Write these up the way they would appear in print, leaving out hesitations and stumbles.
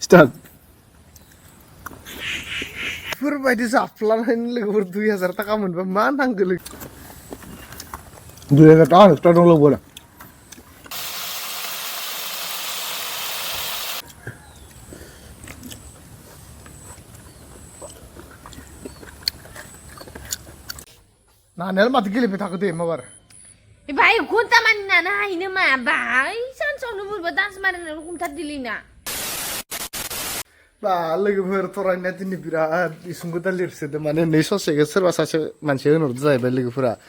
Start. Berbeda zaplan lagi berdua 2000 taka mun mana ngelik. 2000 taka start dong lo bola. Nah, nel mati gili betak deh mawar. Baik, kunta mana nah ini mah baik. San sono berbadan semarin kunta dilina. Ba lagi bertoran nanti nih bira isunggu talir sih mana nih sosial serba sase manusia nur zai ba lagi pura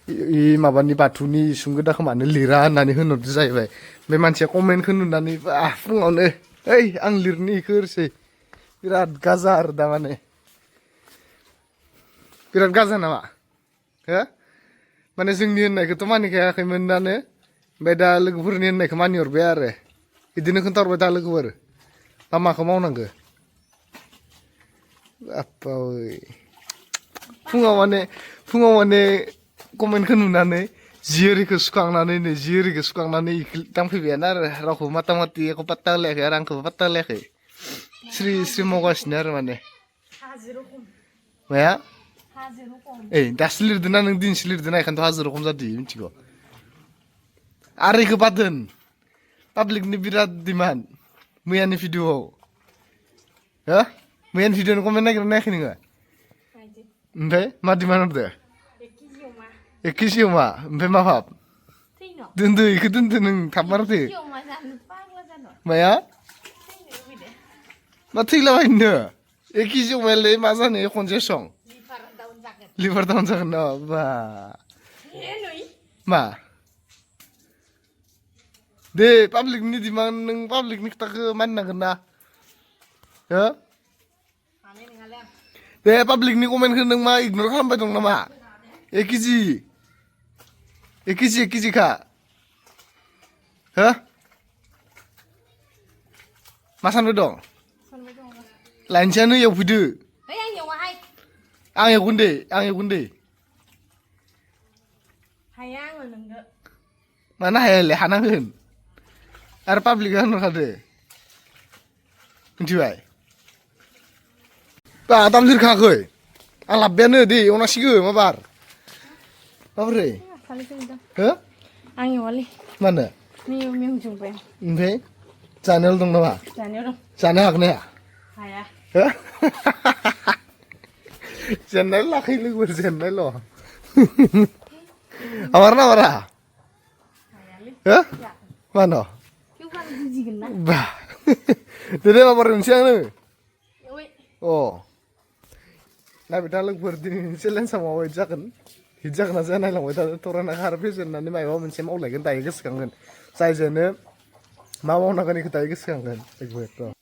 I mabani batuni isunggu dah kemana lira nani nur zai ba be manusia komen kenu nani fungau ang lir nih sih birat gazar dah mana birat gazar nama ya mana sing nih ke temani kayak kemendan beda lagi pura nih ke mani biar idine kentar beda lagi pura lama kemau nangge apa woi fungawane komen kenunane jiri kesukanane ne jiri kesukanane tangpi bianar raku mati aku patah lek orang aku patah lek Sri mogas nar mane ya daslir dina nang din slir dina kan to hazirukum jadi minciko ari kepaten public ni birat demand muyani video ya Main video komen lagi naik nih nggak? Entah, mati mana tuh? Ekisioma, entah maaf. Tentu ikut tentu neng kamar tuh. Maya? Mati lawan nih. Ekisioma le masa nih konjesong. Liver tahun sekarang, bah. Ma. De public nih di mana neng public nih tak ke mana kena? Ya? Deh public ni komen kena mah ignore kan apa dong nama? Ekiji kak, hah? Masan bedong? Lancar ya video. Ang ya kunde. Hayang enggak. Mana hayal le hanangin? Ar public kan kade. Kunci Ba tamlir khakhoi ang labbene di ona sigo mabar babre ha Ang wali mana ni Mwngwn pe mbe channel dong nama channel hakne haya ha channel la khai lu channel lo awarna wara ha mana Kyukan jijigenna ba dede babar unsiang ne oh nah beda lu berdiri selain sama wajakan hijak nasi anak lang wajah toran akhar pesen nanti mai mau mencem oleh kan tayi keskangan saya jene mau nak ni kita keskangan ekbeto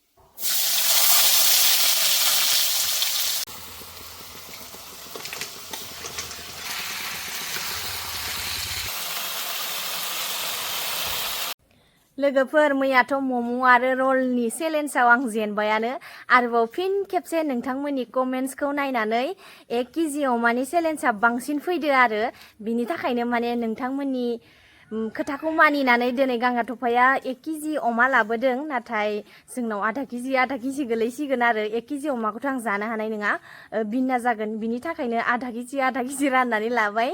लोगोफोर मैयाथ' मम' आरो रलनि चेलेन्जआव आं जेनबायानो आरोबाव फिन खेबसे नोंथांमोननि कमेन्ट्सखौ नायनानै 1 केजि अमानि चेलेन्जआ बांसिन फैदो आरो बिनि थाखायनो माने नोंथांमोननि खोथाखौ मानिनानै दिनै गांगा थफाया 1 केजि अमा लाबोदों नाथाय जोंनाव आधा केजि गोलैसिगोन आरो 1 केजि अमाखौथ' आं जानो हानाय नङा बिन्ना जागोन बिनि थाखायनो आधा केजि राननानै लाबाय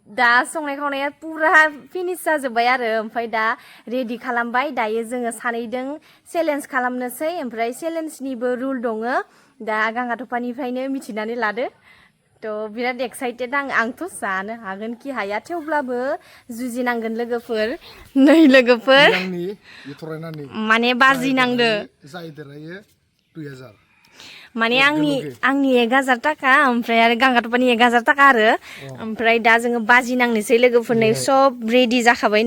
दा संनाय खावनाया पुरा फिनिश जाजोब्बाय आरो ओमफ्राय दा रेडि खालामबाय दायो जोङो सानैदों चेलेन्ज खालामनोसै ओमफ्राय चेलेन्जनिबो रुल दङ दा गांगा थफानिफ्रायनो मिथिनानै लादो थ' बिराद एक्साइटेड आंथ' जानो हागोन कि हाया थेवब्लाबो जुजिनांगोन लोगोफोर नै लोगोफोर माने बाजि नांदो जायदेरायो 2000 माने आंनि 1000 टाका ओमफ्राय आरो गांगा थफानि 1000 टाका आरो ओमफ्राय दा जोङो बाजि नांनोसै लोगोफोरनो सब रेडि जाखाबाय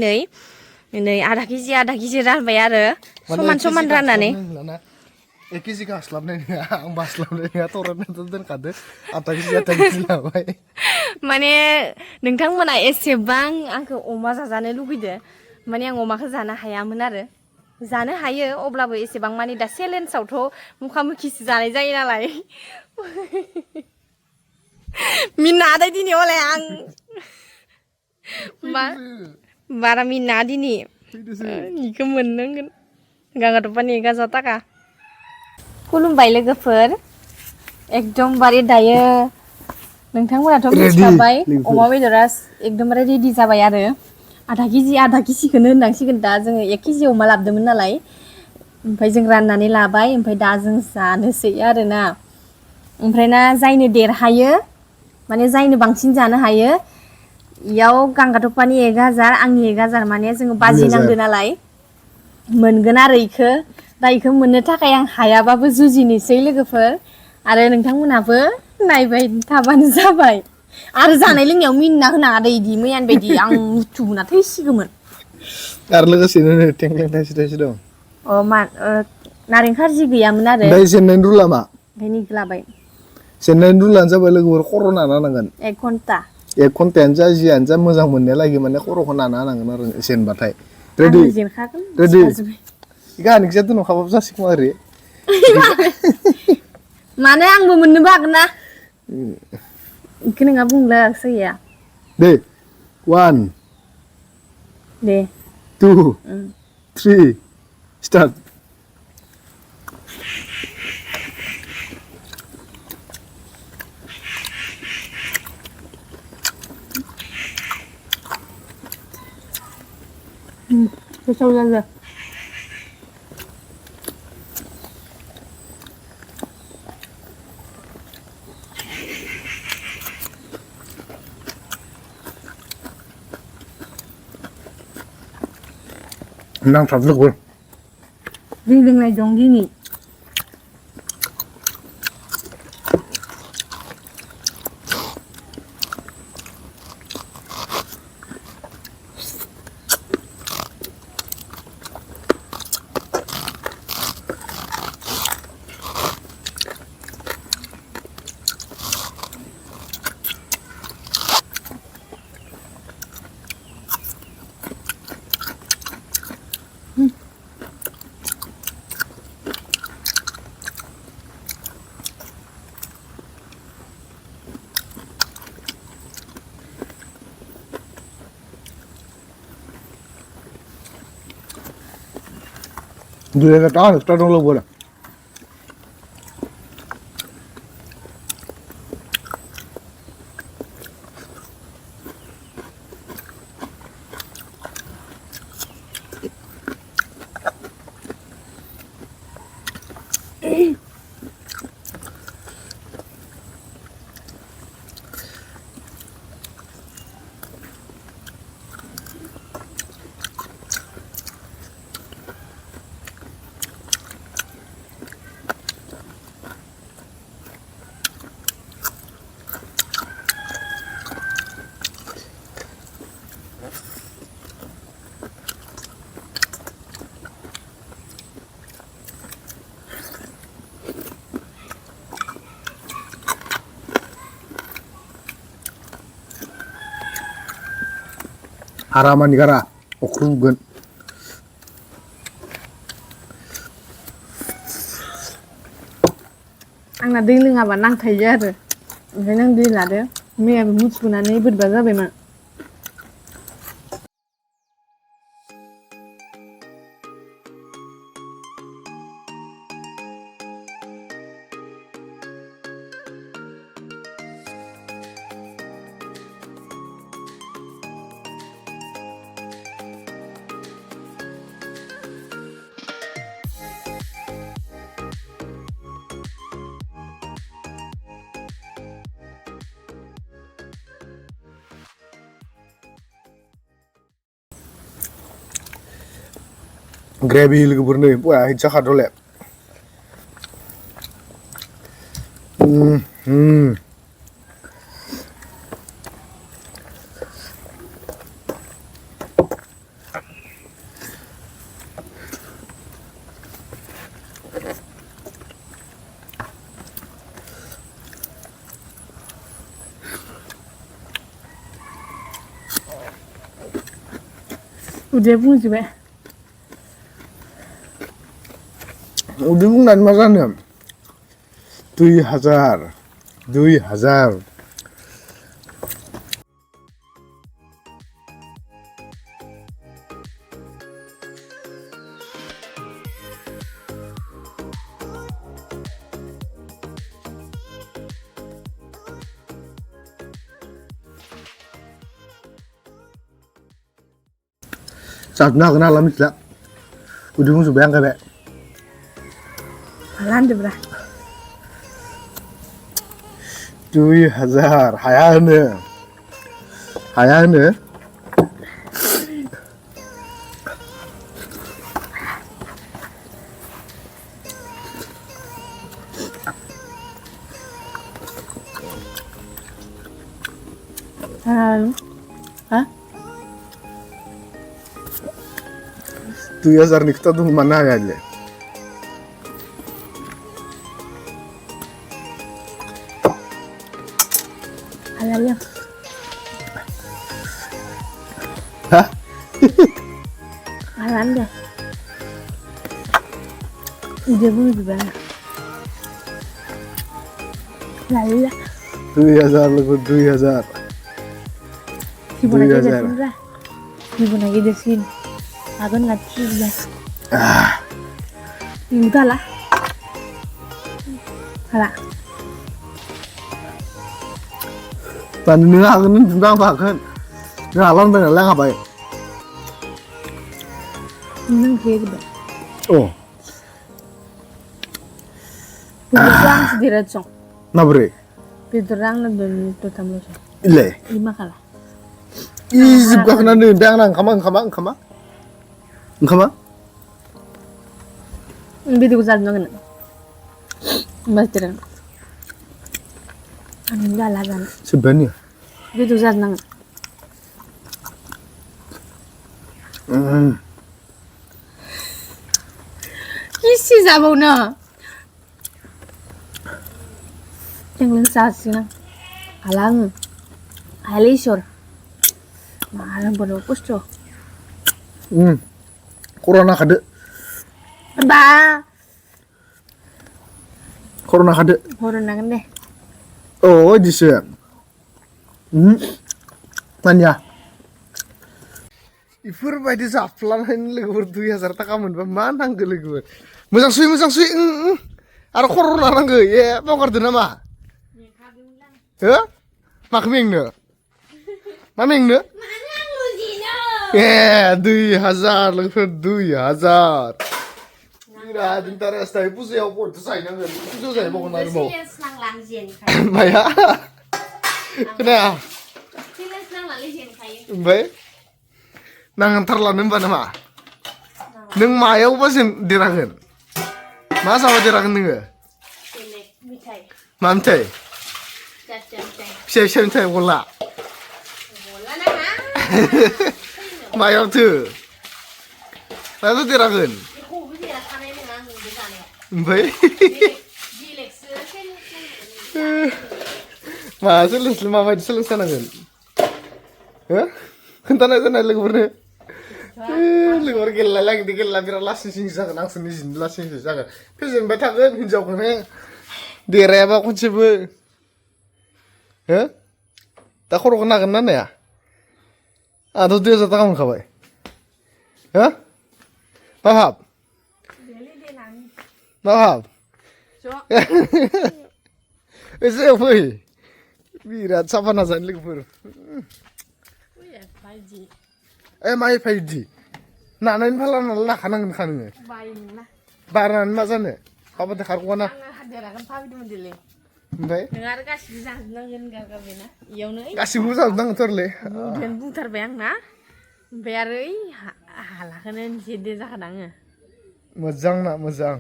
नै आधा केजि रानबाय आरो समान राननानै 1 केजि हास्लाबनाय नङा आं बास्लाबनाय नङा थराननाथ' दोनखादो आधा केजि लाबाय माने नोंथांमोना एसेबां आंखौ अमा जाजानो लुगैदो माने आं अमाखौ जानो हायामोन आरो जानो हायो अब्लाबो एसेबां माने दा चेलेन्जआवथ' मुखामुखिसो जानाय जायो नालाय मिना आदै दिनै हले आं बारा मिना दिनै इखौ मोननांगोन गांगा थफानि 1000 टाका खुलुमबाय लोगोफोर एकदमबारे दायो नोंथांमोनाथ' Ready, मिथिखाबाय लोगोफोर। अमा बेदरा एकदमबारे रेडि जाबाय आरो आधा केजिखौनो होननांसिगोन दा जोङो 1 केजि अमा लाबोदोंमोन नालाय ओमफ्राय जों राननानै लाबाय ओमफ्राय दा जों जानोसै आरोना ओमफ्राय ना जायनो देरहायो माने जायनो बांसिन जानो हायो इयाव गांगाथफानि 1000 आंनि 1000 माने जोङो बाजि 2000 नांदो नालाय मोनगोन आरो इखो दा इखो मोननो थाखाय आं हायाबाबो जुजिनोसै लोगोफोर आरो नोंथांमोनाबो नायबाय थाबानो जाबाय आरो जानाय लोंनायाव मिनिना होनाङा दै इदि मैयानि बायदि आं मुथुना थैसिगौमोन आरो लोगोसेनो थेंख्लें थाइसे थाइसे दं अ मा नारें खारजि गैयामोन आरो ओमफ्राय जेननायनि रुला मा ओंखायनो इखो लाबाय जेननायनि रुलानो जाबाय लोगोफोर खर' नाना होनांगोन 1 घन्टा 1 घन्टायानो जा जियानो जा मोजां मोननाया लागै माने खर'खौ नाना होनांगोन आरो जेनबाथाय रेडि आंनो जेनखागोन रेडि सिखाजोब्बाय इखो आंनिखिजा दोनखाबाबो जासिगोन खोमा ओरै मानो आंबो मोननोबो हागोन ना इखो नोंहा बुंलायासै गैया दे 1 दे 2 3 स्टार्ट गोथाव जादों नांथाब लोगोफोर दै लोंनाय दं दिनै Dua tahun start dong lo bola. Haraman negara, okrugan. आंना दै लोङाबा नांथायो आरो ओंखायनो आं दै लादो मैयाबो मुथुनानै बोरैबा जाबायमोन Gravy logoफोर नै बया हिट जाखादोले उदैया बुंजोबबाय उदै बुंनानै मा जानो 2000 जाजोबनो हागोन हाला मिथिला उदै बुंजोब्बाय आं गायबाय हाला होनदोब्रा 2000 हाया होनो Hah? 2000 nih kita tuh mana aja Halal ya. hah Halal deh. Ide bu juga. Lalu ya. 2000 lebih 2000 Ibu lagi desin lah. Ibu lagi desin. Aku nggak tiga. Udah lah. Halah. Tadi nih aku nih tentang apa kan? Nggak alam bener lah ngapain? Nang kayak gitu. Oh, Pinterang sedirat song. nabri? Pinterang lebih itu tamu song. Ile? 5 kalah. Ih, gua kena nih, jangan kama. Bidu gusal nongen. Mas terang. Enggak lah kan. Sebenarnya. Bidu gusal nongen. Isi sabau na. Yang lensasi na. Alang. Alisor. Malam bodo pusto. Corona kade. Ba. Corona kade. Corona kan deh. Oh, jisya. Tanya. Ifur bayi zaplan ini legur 2000 taka moनबा मा नांगौ legur. Moजां सुइ. आरो corona नांगौ. ए, बावगारदो नामा? हो? माखौ मेंनो? मा मेंनो? ए, 2000 लोगोफोर 2000. Biराद इन्टारेस्ट जायो पुजायाव बयबो जाहैनांगोन. पुजा जाहैबावगोन आरोबाव. माया? खोनाया? ओमफ्राय नांथारलानो होनबा नामा? नों मायावबा जों देरागोन? मा जाबा देरागोन नोङो? मा मिथाइ? फिसा मिथाइ गला? मायावथो? मायावथो देरागोन? ओमफ्राय? मा सोलोंस्लाय माबायदि सोलोंसानांगोन? हो? खोन्थानाय जानाय लोगोफोरनो? लोगोफोर गेलेला बिराद लासिंसिं जागोन आंसो निजिनो लासिंसिं जागोन फेजेनबाय थागोन हिनजावखौनो देरायाबा खनसेबो हो दा खर'खौ नागोन ना नाया आंथ' 2000 थाखा मोनखाबाय हो मा भाब एसे फै बिराद साफा नाजानो लोगोफोर ए माइ फायदि नानायनि फाला नालाय नाखानांगोनखा नोङो बारनानै मा जानो माबादि खारग'वाना ओमफ्राय गासिबो जाजोबनांगोनथ'लै बुंथारबाय आंना ओमफ्राय आरो हालाखौनो जेदे जाखादों आङो मोजां ना मोजां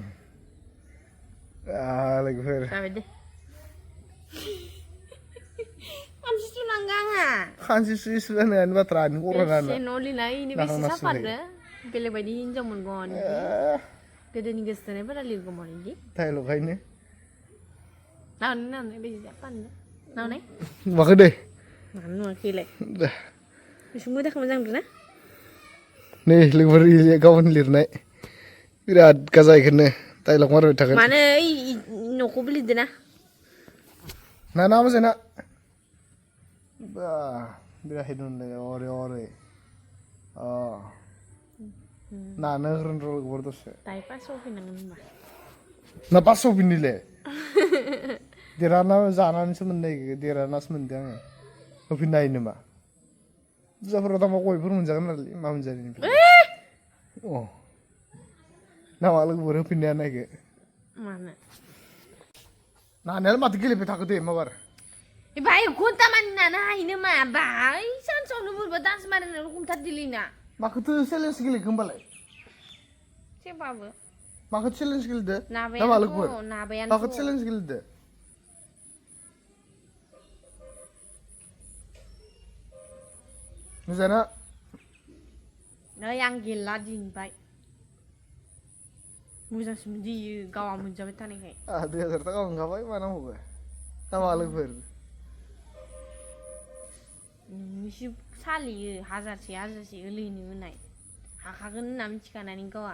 लोगोफोर खानसि सुनायानो बाथ्रा बेलेग बायदि हिनजाव मोनगोन गोदोनि गोसोथोनायफोरा लिरगौमोन बिदि डाइलगायनो नावनाय बेसे जापानो नावनाय नुवाखै दे मानो नुवाखैलाय बेसे मोजां मोजांद्राय ना नै लोगोफोर गाबोन लिरनाय बिराद गाजा इखौनो डाइलग मारबाय थागोन मानो न'खौबो लिरदो ना मा जेना बा बिराद हेदुनलै अरे नानो होरन लोगोफोर दसे दायो पासआव फैनांगोन होनबा ना पासआव फैनिले देराना जानानैसो मोननाय देरानासो मोनदों आङो होफिननो हायो नामा बुरजाफोराव दामा गयफोर मोनजागोन नालाय मा मोनजायो अ नामा लोगोफोर होफिननाया नायगो मानो नानायालाय माथो गेलेबाय थाखो दे माबार बाय घन्टा मानि नानो हायो मा बाय सानसेयावनो बोरैबा दान्स मारिनानै हमथारदिलै ना माखोथो चेलेन्ज गेलेखो होमबालाय जेबाबो माखो चेलेन्ज गेलेदो नामा लोगोफोर नाबायानो माखो चेलेन्ज गेलेदो मोजाना नै आं गेला दिनबाय मोजांसो मोनदियो गावा मोनजाबाय थानायखाय 2000 थाखा मोनखाबाय मा नांबावगौ नामा लोगोफोर नोंनिसो सालियो हाजारसे ओरैनो होनाय हाखागोन होनना मिथिखानानै गावा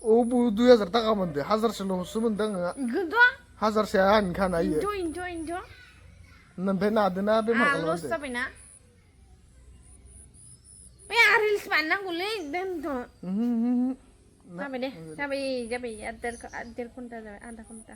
औ 2000 थाखा मोनदो हाजारसेल'सो मोनदों आङो ओंखायनोथ' हाजारसेया आनखाना इयो इनोथ' ओमफ्राय नादोना बेमार लस खालामदो जाबायना बे आरो रिल्स बानायनांगौलै दोनथ' जाबाय दे जाबाय देर घन्टा जाबाय आधा घन्टा